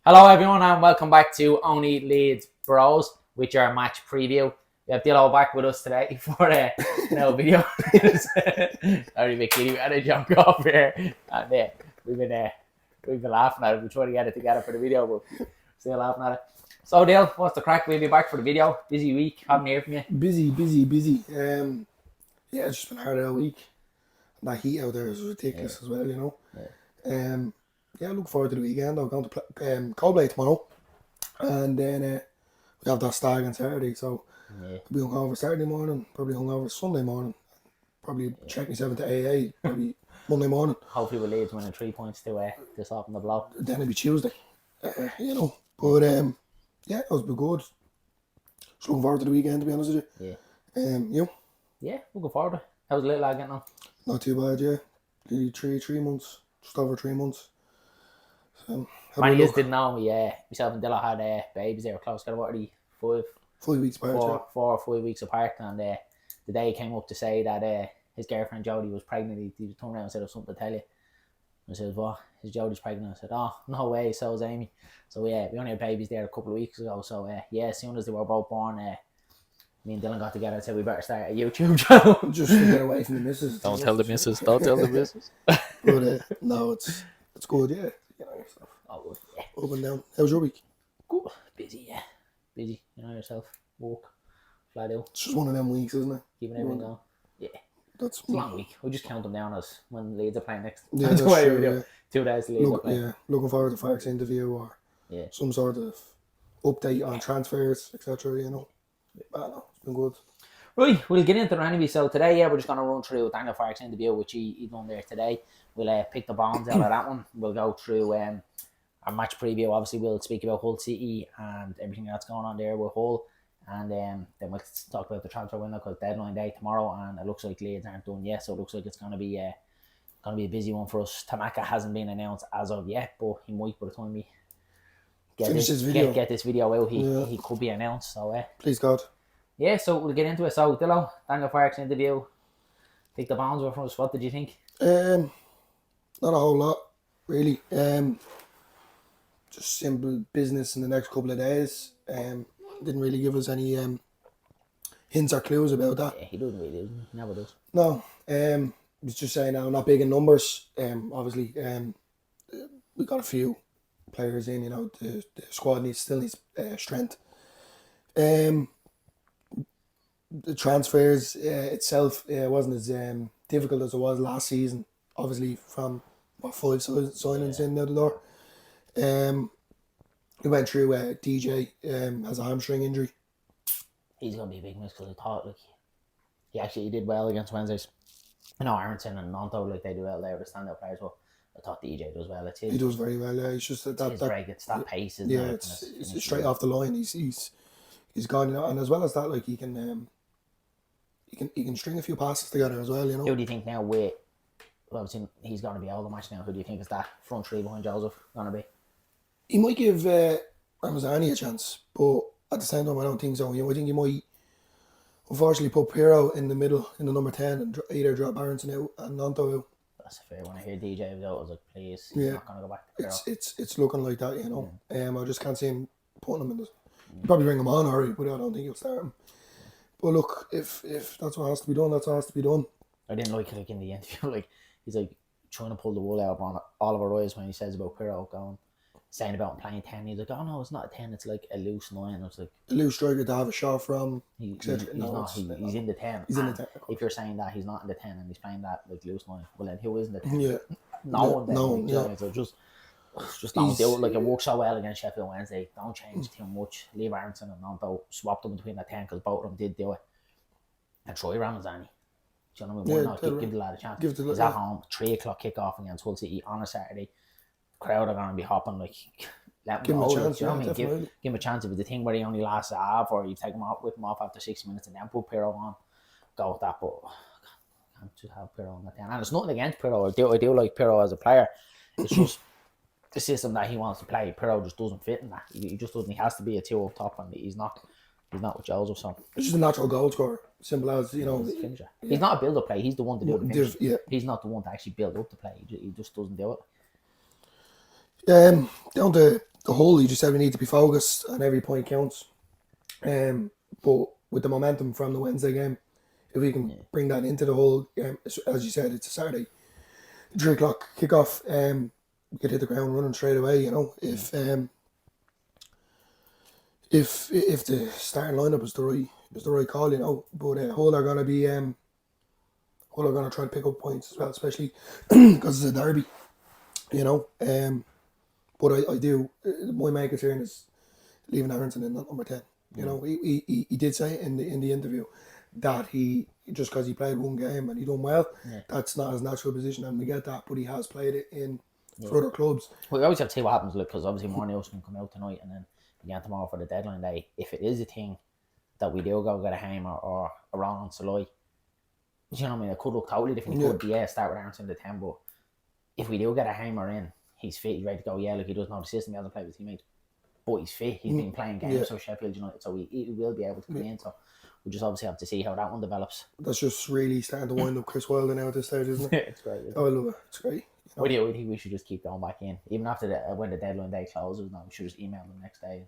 Hello everyone and welcome back to Only Leeds Bros with your match preview. We have Dillo back with us today for a video. Sorry, Mickey, we had to jump off here. And we've been laughing at it. We're trying to get it together for the video, but still laughing at it. So Dil, what's the crack? We'll be back for the video. Busy week, haven't heard from you. Busy. Yeah, it's just been a hard all week. That heat out there is ridiculous as well, you know. Yeah, look forward to the weekend. I'm going to play Coldplay tomorrow, and then we have that stag on Saturday. So I'll be hungover Saturday morning, probably hungover Sunday morning, probably check myself into AA probably Monday morning. Hopefully with Leeds winning 3 points to soften the blow. Then it'll be Tuesday, you know. But yeah, it was been good. Just looking forward to the weekend, to be honest with you. You? Yeah, looking forward to it. How's the little lad getting on? Not too bad, yeah. Nearly 3 months, just over 3 months. Many years didn't know me. Myself and Dilla had babies. They were close. Got about 4 weeks apart. 4 or 5 weeks apart. And the day he came up to say that his girlfriend Jodie was pregnant, he turned around and said, "I've something to tell you." I said, "What? His Jodie's pregnant?" I said, "Oh, no way. So is Amy." So we only had babies there a couple of weeks ago. So as soon as they were both born, me and Dylan got together and said we better start a YouTube channel. Just to get away from the missus. Don't tell the missus. Don't tell the missus. But no, it's good, yeah. You know yourself. Oh, good. Yeah. Up and down. How's your week? Good. Busy, yeah. Busy. You know yourself. Work. Flat out. It's just one of them weeks, isn't it? Keeping everything going. Yeah. It's a long week. We'll just count them down as when Leeds are playing next. Yeah, that's true, we do. 2 days to Leeds are playing. Yeah, looking forward to Fark's interview or some sort of update on transfers, etc. You know. I don't know. It's been good. Right, we'll get into it anyway. So today, we're just going to run through Daniel Fark's interview, which he done there today. We'll pick the bombs out of that one. We'll go through our match preview. Obviously, we'll speak about Hull City and everything that's going on there with Hull. And then we'll talk about the transfer window because deadline day tomorrow, and it looks like Leeds aren't done yet. So it looks like it's going to be a busy one for us. Tamaka hasn't been announced as of yet, but he might by the time we get this video out. He could be announced. So please God. Yeah, so we'll get into it. So Dillo, Daniel Fark's interview. Pick the bombs from us. What did you think? Not a whole lot, really. Just simple business in the next couple of days. Didn't really give us any hints or clues about that. Yeah, he doesn't really. He never does. No. He's just saying now, not big in numbers. Obviously, we got a few players in. You know, the squad still needs strength. The transfers itself wasn't as difficult as it was last season. Obviously, from 5 signings in the door. We went through DJ has a hamstring injury. He's going to be a big miss because I thought he did well against Wednesdays. I know Aronson and Nanto they do well there, the standout players. But I thought DJ does well. He does very well. Yeah, it's just that break. It's that pace. Isn't it? It's straight off the line. He's gone, you know, and as well as that, like he can string a few passes together as well. You know. Who do you think now? He's going to be out of the match now. Who do you think is that front three behind Joseph going to be? He might give Ramazani a chance, but at the same time, I don't think so. You know, I think he might, unfortunately, put Pirro in the middle, in the number 10, and either drop Aronson out and Nanto out. That's a fair one. I hear DJ was out. I was like, please, he's not going to go back to Pirro. It's looking like that, you know. I just can't see him putting him in this. He'll probably bring him on, already, but I don't think he'll start him. But look, if that's what has to be done, that's what has to be done. I didn't like it in the interview. He's trying to pull the wool out on all of our eyes when he says about Pirro saying about him playing 10. He's like, oh no, it's not a 10, it's like a loose 9. It's like a loose striker to have a shot from. He's in the 10. He's in the 10. If you're saying that he's not in the 10 and he's playing that like loose 9, well then who is in the 10? Yeah. No one. So just don't do it. Like it works so well against Sheffield Wednesday. Don't change too much. Leave Aronson and Nanto. Swap them between the 10 because both of them did do it. And Troy Ramazani. Do you know what I mean? Why not? Give the lad a chance. He's at home. 3 o'clock kickoff against Hull City on a Saturday. Crowd are going to be hopping. Let him give him a chance. You know what I mean? Give him a chance. If it's a thing where he only lasts a half, or you take him off, whip him off after 60 minutes, and then put Pirro on, go with that. But I can't just have Pirro on the 10. And it's nothing against Pirro. I do like Pirro as a player. It's just the system that he wants to play. Pirro just doesn't fit in that. He just doesn't. He has to be a 2 up top, and he's not with Joseph. So it's just a natural goal scorer. Simple as, you know. He's not a build-up play. He's the one to do the finish. Yeah. He's not the one to actually build up the play. He just doesn't do it. Down to the whole, you just said we need to be focused and every point counts. But with the momentum from the Wednesday game, if we can bring that into the whole game, as you said, it's a Saturday, 3 o'clock kickoff. We could hit the ground running straight away. If the starting lineup is the right call, But Hull are gonna be Hull are gonna try and pick up points as well, especially because it's a derby. But I do. My main concern is leaving Aronson in at number 10. He did say in the interview that he, just because he played one game and he done well, that's not his natural position, and we get that. But he has played it in for other clubs. Well, we always have to see what happens, because obviously more news can come out tonight, and then again tomorrow for the deadline day. If it is a thing that we do go get a Hamer or a Ron Saloy, you know what I mean? It could look totally different. It could start with Aronson the 10, but if we do get a Hamer in, he's fit, he's ready to go. Yeah, look, he doesn't know the system, he hasn't played with teammates, but he's fit. He's been playing games for Sheffield United, so he will be able to come in. So we just obviously have to see how that one develops. That's just really starting to wind up Chris Wilder now at this stage, isn't it? It's great. I love it. It's great. What do you think we should just keep going back in, even after when the deadline day closes? Now we should just email them next day.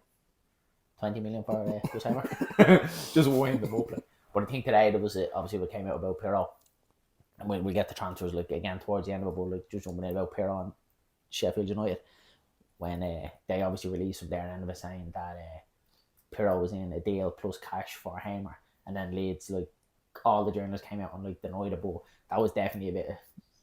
20 million for Chris Hamer. Just wind them up. But I think today there was obviously what came out about Pirro, and we get the transfers again towards the end of it, but just jumping in about Pirro and Sheffield United, when they obviously released from their end of it saying that Pirro was in a deal plus cash for Hamer, and then Leeds, all the journalists came out and denied it, but that was definitely a bit of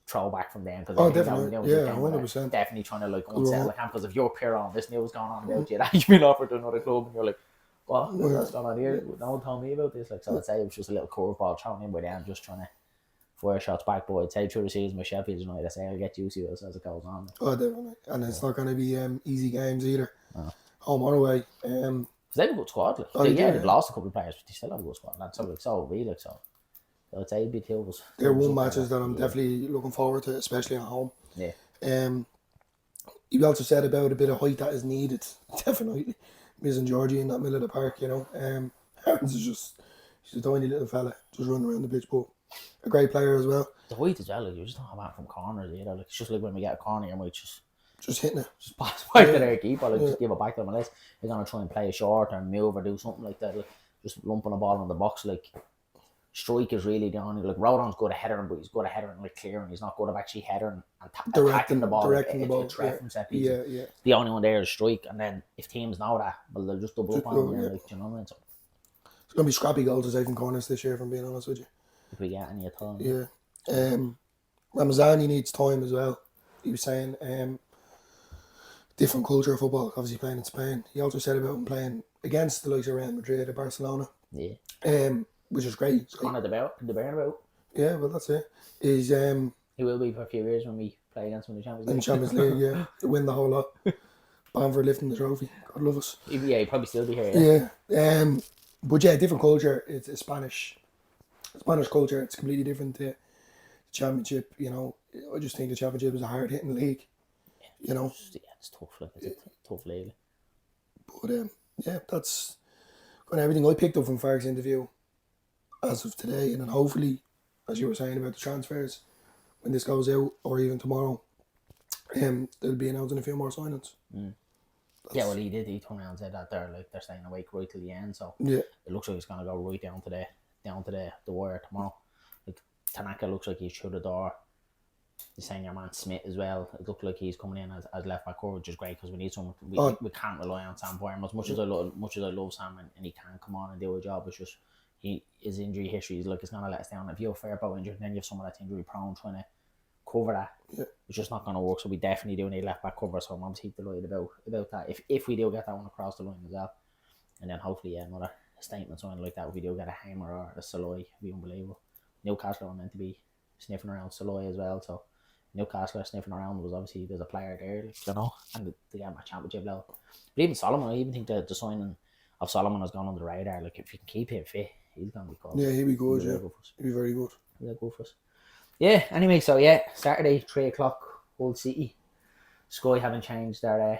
throwback from them, because definitely, 100%. definitely trying to unsettle the camp, because if you're Pirro and this news going on about you that you've been offered to another club, and you're like, what? What's going on here? No one told me about this. So I'd say it was just a little curveball thrown in by them, just trying to fire shots back. But I'd say through the season with Sheffield United, I say I'll get used to it as it goes on. Definitely. And it's not going to be easy games either. Home or away. Because they have a good squad. They've lost a couple of players, but they still have a good squad. That's so really so. So I'd say it'd be two of us. They're one matches that I'm definitely looking forward to, especially at home. Yeah. You also said about a bit of height that is needed. Definitely. Missing Georgie in that middle of the park, Harris is he's a tiny little fella, just running around the pitch, but a great player as well. The height as well, you just don't have that from corners either. It's just like when we get a corner, you might just hitting it. Just pass by to their keeper, just give it back to them, unless they're going to try and play a short or move or do something like that. Just lumping a ball in the box, Strike is really the only, Rodon's good at headering, but he's good at headering clearing. He's not good at actually headering and attacking the ball. From set pieces. Yeah. The only one there is Strike, and then if teams know that, well, they'll just double up on him. You know what I mean? So it's going to be scrappy goals aside from corners this year, if I'm being honest with you. If we get any at all. Yeah. Ramazani needs time as well. He was saying different culture of football, obviously playing in Spain. He also said about him playing against the likes of Real Madrid or Barcelona. Yeah. Which is great. He's on the Bernabeu. Yeah, well, that's it. He will be for a few years when we play against him in the Champions League. In the Champions League, yeah. To win the whole lot. Bamford lifting the trophy. God love us. Yeah, he'd probably still be here. Yeah. But yeah, different culture. It's a Spanish culture. It's completely different to the Championship. I just think the Championship is a hard hitting league. It's tough. It's a tough league. But that's kind of everything I picked up from Farke's interview as of today, and then hopefully, as you were saying about the transfers, when this goes out or even tomorrow, they'll be announcing a few more signings. Yeah, well, he did. He turned around and said that they're staying awake right till the end. So it looks like it's gonna go right down to the wire tomorrow. Tanaka looks like he's through the door. He's saying your man Smith as well. It looks like he's coming in as left back cover, which is great because we need someone. We can't rely on Sam Bourne as much as I love Sam and he can come on and do a job. It's just his injury history is it's gonna let us down. If you're Fairbow injured, then you have someone that's injury prone trying to cover that. It's just not gonna work. So we definitely do need left back cover. So I'm obviously delighted about that. If we do get that one across the line as well, and then hopefully another statement something like that. If we do get a Hamer or a Saloy, it'd be unbelievable. Newcastle are meant to be sniffing around Saloy as well, so Newcastle are sniffing around. Was obviously there's a player there, and they get my Championship level. But even Solomon, I even think the signing of Solomon has gone under the radar. If you can keep him fit, he's gonna be good. Yeah, he'll be good. He'll be very good. He'll go for us. Yeah. Anyway, so Saturday 3:00, Hull City. Sky haven't changed their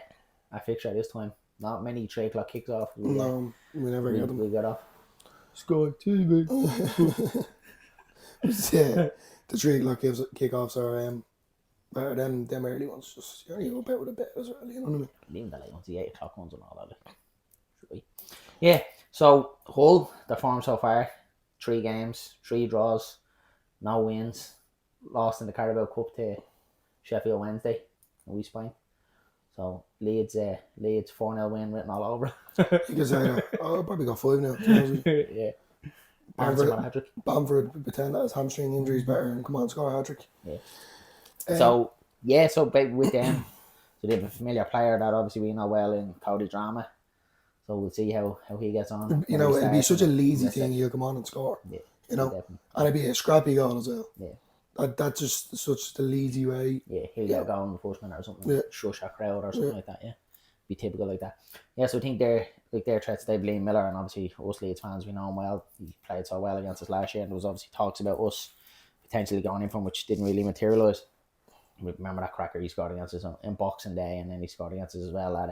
fixture this time. Not many 3:00 kicks off. No, we never get them. We got off. Sky TV. The 3:00 kickoffs are But them early ones, just you go about with a bit as well, you know what I mean? Even the late ones, the 8 o'clock ones and all that. Should be. Yeah, so Hull, the form so far, 3 games, 3 draws, no wins, lost in the Carabao Cup to Sheffield Wednesday, away Spain. So Leeds 4-0 win written all over. You can say that. I'll probably go 5 now, to be honest with you. Yeah. Bamford got a hat-trick. Bamford pretend that his hamstring injury is better and come on, score a hat-trick. Yeah. So with them, so they have a familiar player that obviously we know well in Cody Drama. So we'll see how he gets on. You know, it'd be such a lazy thing. He'll come on and score. Yeah, you know, definitely. And it'd be a scrappy goal as well. Yeah. That's just such the lazy way. Yeah, he'll get a goal in the first minute or something. Yeah. Shush a crowd or something like that. Yeah, be typical like that. Yeah, so I think their threats. They've Liam Miller, and obviously us Leeds fans, we know him well. He played so well against us last year, and there was obviously talks about us potentially going in from, which didn't really materialise. Remember that cracker he scored against us in Boxing Day, and then he scored against us as well at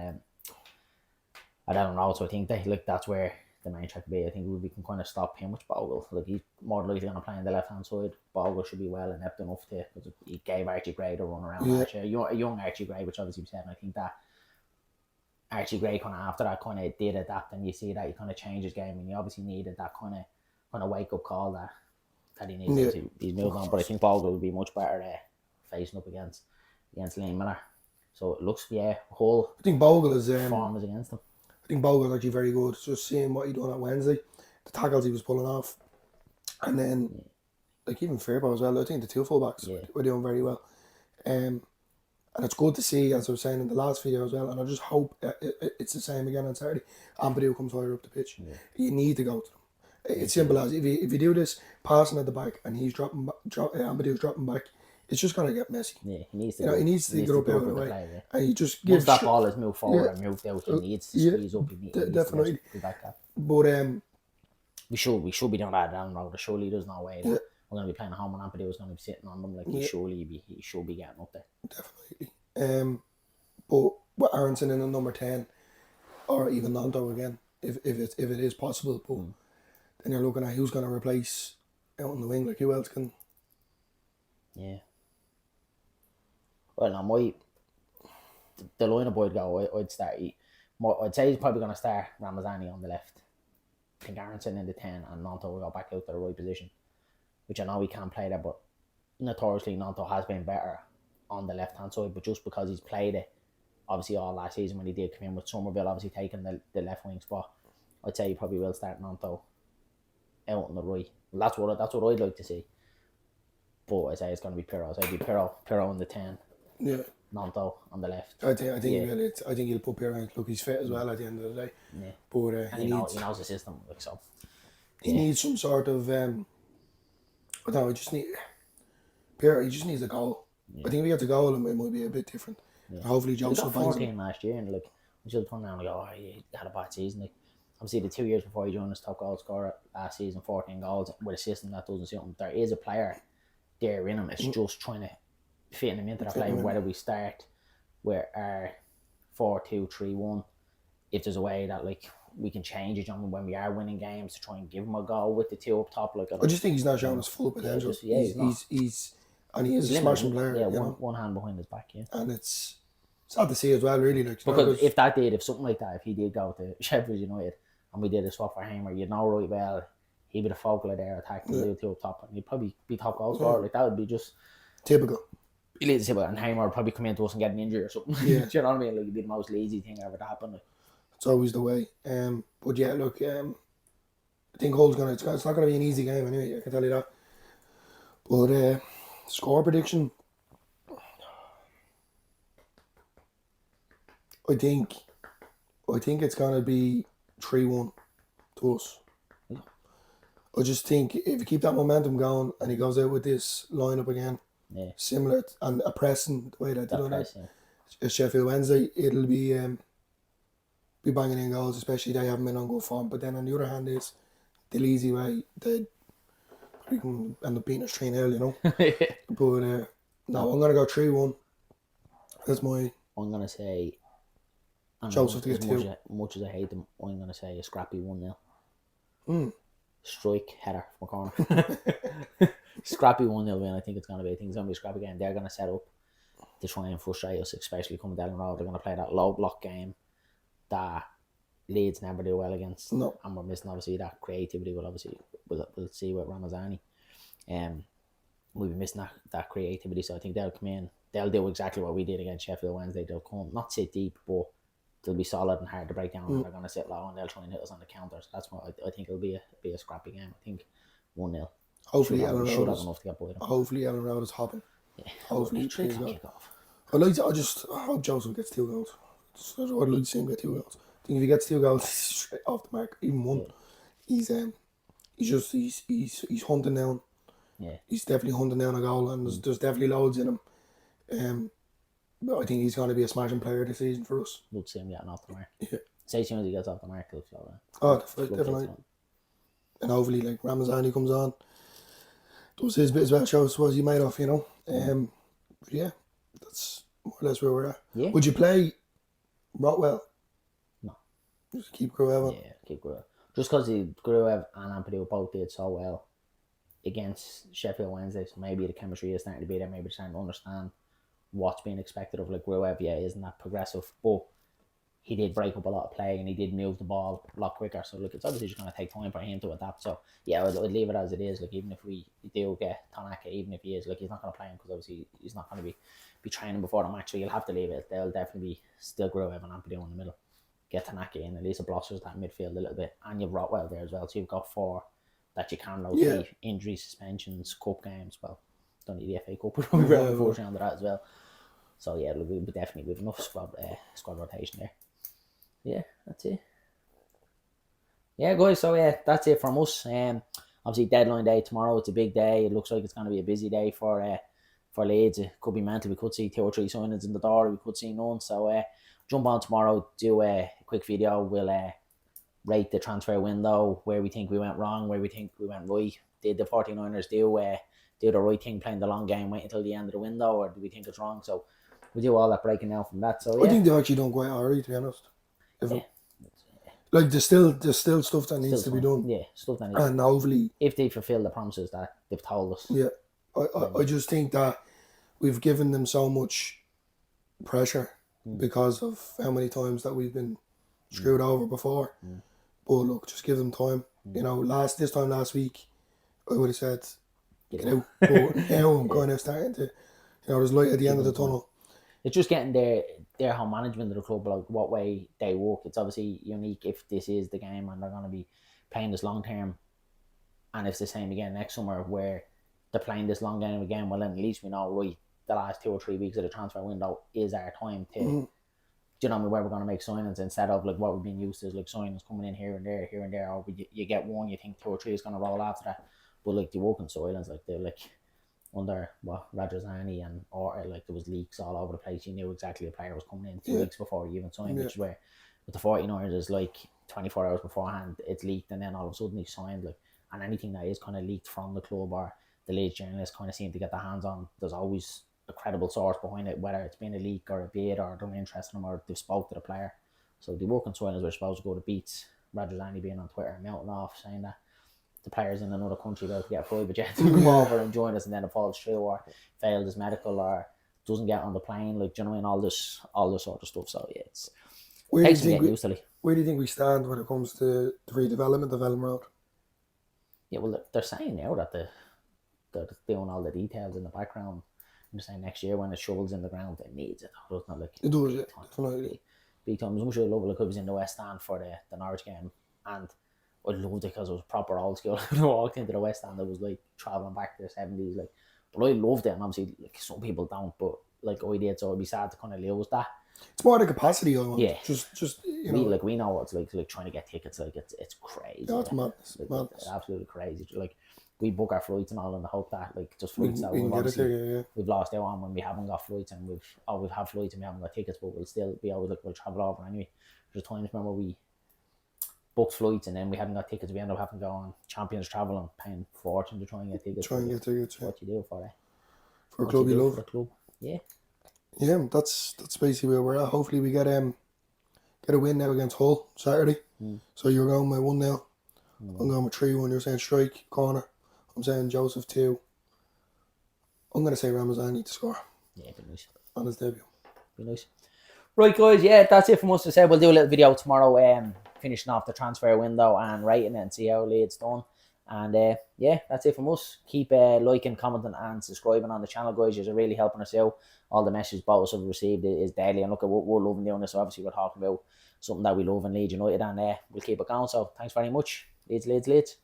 Ellen Road. So I think that's where the main track will be. I think we can kind of stop him, which Bogle. Look, he's more likely going to play on the left hand side. Bogle should be well inept enough to, because he gave Archie Gray to run around last year. A young Archie Gray, which obviously we said, and I think that Archie Gray kind of after that kind of did adapt, and you see that he kind of changed his game, and he obviously needed that kind of wake up call that he needs. Yeah. He's moved on, but I think Bogle would be much better facing up against Liam Miller. So it looks, Hull. I think Bogle is form is against him. I think Bogle is actually very good. Just seeing what he done at Wednesday, the tackles he was pulling off, and then like even Fairbaugh as well. I think the 2 fullbacks were doing very well. And it's good to see, as I was saying in the last video as well. And I just hope it's the same again on Saturday. Ampadu comes higher up the pitch. Yeah. You need to go to them. It's simple as if you do this passing at the back and he's Ampadu's dropping back. It's just gonna get messy. Yeah, he needs to. He needs to get up out of the way, and he just gives. Once that ball is moved forward and moved out, he needs to squeeze up. He needs definitely. To back that. But we should be doing that down the road. Surely there's no way that we're gonna be playing at home and Ampadu is gonna be sitting on them. Like he should be getting up there. Definitely. But with Aronson in a number 10, or even Nanto again, if it is possible, but then you're looking at who's gonna replace out on the wing. Like who else can? Yeah. Well, now the lineup I'd go, I'd start. I'd say he's probably going to start Ramazani on the left. I think Aronson in the 10 and Nanto will go back out to the right position, which I know he can't play there, but notoriously Nanto has been better on the left hand side, but just because he's played it, obviously all last season when he did come in with Somerville, obviously taking the left wing spot, I'd say he probably will start Nanto out on the right. That's what I'd like to see. But I'd say it's going to be Pirro. So I'd be Pirro on the 10. Yeah. Nanto on the left. I think he will. I think he'll put Pirro. Look, he's fit as well at the end of the day. Yeah. But and he knows the system, like so. He needs some sort of. I don't know. Pirro. He just needs a goal. Yeah. I think if he gets a goal, it might be a bit different. Yeah. Hopefully, Joseph finds 14 last year, and like we should turn around and go, he had a bad season. Like obviously, the 2 years before he joined us, top goal scorer last season, 14 goals with a system that doesn't suit him. There is a player there in him. It's just trying to fitting him into that play. Whether we start with our 4-2-3-1, if there's a way that like we can change it when we are winning games to try and give him a goal with the 2 up top. Like I just think he's not showing his full potential. He's and he is a smashing player. Yeah, one hand behind his back. Yeah, and it's sad to see as well. Really, like because if something like that, if he did go to Sheffield United and we did a swap for Hamer, you'd know right well he'd be the focal of their attack and the 2 up top, and he'd probably be top goal scorer. Like that would be just typical. And Hamer would probably come into us and get an injury or something. Yeah. Do you know what I mean? Like it'd be the most lazy thing ever to happen. Like. It's always the way. But yeah, look, I think Hull's it's not gonna be an easy game anyway, I can tell you that. But score prediction, I think it's gonna be 3-1 to us. I just think if you keep that momentum going and he goes out with this lineup again, similar and a pressing the way that they done it, Sheffield Wednesday, it'll be banging in goals, especially they haven't been on good form. But then on the other hand is the easy way they can end up beating us 3-0, you know. But no, I'm gonna go 3-1. That's my. I'm gonna say. Joseph to get 2. Much as I hate them, I'm gonna say a scrappy 1-0. Strike header from a corner. Scrappy 1-0 win. I think it's gonna be. I think it's gonna be a scrappy game. They're gonna set up. to try and frustrate us, especially coming down the road. They're going to play that low block game that Leeds never do well against. No. And we're missing obviously that creativity. We'll see with Ramazani. We'll be missing that creativity. So I think they'll come in. They'll do exactly what we did against Sheffield Wednesday. They'll come, not sit deep, but they'll be solid and hard to break down. And they're going to sit low and they'll try and hit us on the counters. That's what I think it'll be a scrappy game. I think 1-0. Hopefully, Ellen should have enough to get by them. Hopefully, Ellen Road is hopping. Yeah. Hopefully, Three can kick off. I hope Joseph gets 2 goals. I'd like to see him get 2 goals. I think if he gets 2 goals, he's straight off the mark. Even 1. Yeah. He's hunting down. Yeah. He's definitely hunting down a goal, and there's definitely loads in him. But I think he's going to be a smashing player this season for us. We'll see him getting off the mark. Yeah. Say as soon as he gets off the mark, he'll flow. Oh, definitely. And hopefully, like Ramazani comes on, does his bit as well, shows what he made off, you know. But yeah, that's more or less where we're at. Yeah. Would you play Rotwell? No. Just keep Gruev on? Yeah, keep Gruev. Just because Gruev and Ampadu both did so well against Sheffield Wednesday, so maybe the chemistry is starting to be there. Maybe they're starting to understand what's being expected of like Gruev. Yeah, isn't that progressive? But he did break up a lot of play and he did move the ball a lot quicker. So look, it's obviously just going to take time for him to adapt. So yeah, I'd leave it as it is. Like even if we do get Tanaka, even if he is, like he's not going to play him because obviously he's not going to be training before the match. So you'll have to leave it. They'll definitely be still Gruev and Ampadu in the middle. Get Tanaka in, at least it blosters that midfield a little bit. And you've Rotwell there as well. So you've got 4 that you can rotate. Yeah. Injuries, suspensions, cup games. Well, don't need the FA Cup, but we're unfortunately under that as well. So yeah, we'll definitely with enough squad rotation there. Yeah, that's it. Yeah, guys. So yeah, that's it from us. Obviously deadline day tomorrow. It's a big day. It looks like it's going to be a busy day for Leeds. It could be mental. We could see 2 or 3 signings in the door. We could see none. So jump on tomorrow. Do a quick video. We'll rate the transfer window, where we think we went wrong, where we think we went right. Did the 49ers do the right thing, playing the long game, wait until the end of the window, or do we think it's wrong? So we do all that breaking down from that. So yeah. I think they've actually done quite alright, to be honest. Like there's still stuff that needs to be done. Yeah, stuff that needs. And hopefully, if they fulfil the promises that they've told us. Yeah, I just think that we've given them so much pressure because of how many times that we've been screwed over before. But look, just give them time. You know, this time last week, I would have said get out. But now I'm kind of starting to, there's light at the end of the tunnel. It's just getting their whole management of the club, like what way they work. It's obviously unique if this is the game and they're going to be playing this long term, and it's the same again next summer where they're playing this long game again. Well, then at least we know, right, the last 2 or 3 weeks of the transfer window is our time to, do you know what I mean, where we're going to make signings instead of like what we've been used to, is like signings coming in here and there, or you get one, you think 2 or 3 is going to roll after that, but like the working silence, like they're like under Rajazani or like there was leaks all over the place. You knew exactly the player was coming in 2 weeks before you even signed, which is where with the 49ers is like 24 hours beforehand it's leaked, and then all of a sudden he signed. Like, and anything that is kind of leaked from the club or the Leeds journalists kind of seem to get their hands on, there's always a credible source behind it, whether it's been a leak or a bid or they're interested in them or they've spoke to the player. So the working silence were supposed to go to beats Rajazani being on Twitter mounting off saying that the players in another country about to get a private jet to come over and join us, and then it falls through or failed his medical or doesn't get on the plane, like, do you know what I mean, all this sort of stuff. So yeah, it's where do you think we stand when it comes to the redevelopment of Ellen Road? Yeah, well, they're saying now that they're doing all the details in the background. I'm saying next year when it shovels in the ground, it needs it. It's not like it does, definitely. Big time. As much as I love it, like I was in the West Stand for the Norwich game, and I loved it because it was proper old school. I walked into the West Stand, it was like travelling back to the 70s, like. But I loved it, and obviously, like, some people don't, but like I did, so I'd be sad to kind of lose that. It's more the capacity I want. Yeah, just you know, we know what it's like trying to get tickets. Like it's crazy. No, it's madness. Like, it's absolutely crazy. Like we book our flights and all in the hope that like just flights that we've lost out on when we haven't got flights, and we've had flights and we haven't got tickets, but we'll still be always like we'll travel over anyway. There's times remember we booked flights and then we hadn't got tickets. We end up having to go on Champions Travel and paying fortune to try and get tickets. What you do for it? For a club you love. For a club, yeah. Yeah, that's basically where we're at. Hopefully we get a win now against Hull Saturday. So you're going by 1-0. I'm going with 3-1. You're saying strike, corner. I'm saying Joseph 2. I'm going to say Ramazani to score. Yeah, but nice. on his debut. Be nice. Right, guys, yeah, that's it from us. To say we'll do a little video tomorrow, finishing off the transfer window and rating it and see how Leeds done. And yeah, that's it from us. Keep liking, commenting, and subscribing on the channel, guys. You're really helping us out. All the messages both have received is daily, and look at what we're loving doing this. So obviously, we're talking about something that we love in Leeds United, and we'll keep it going. So thanks very much, Leeds.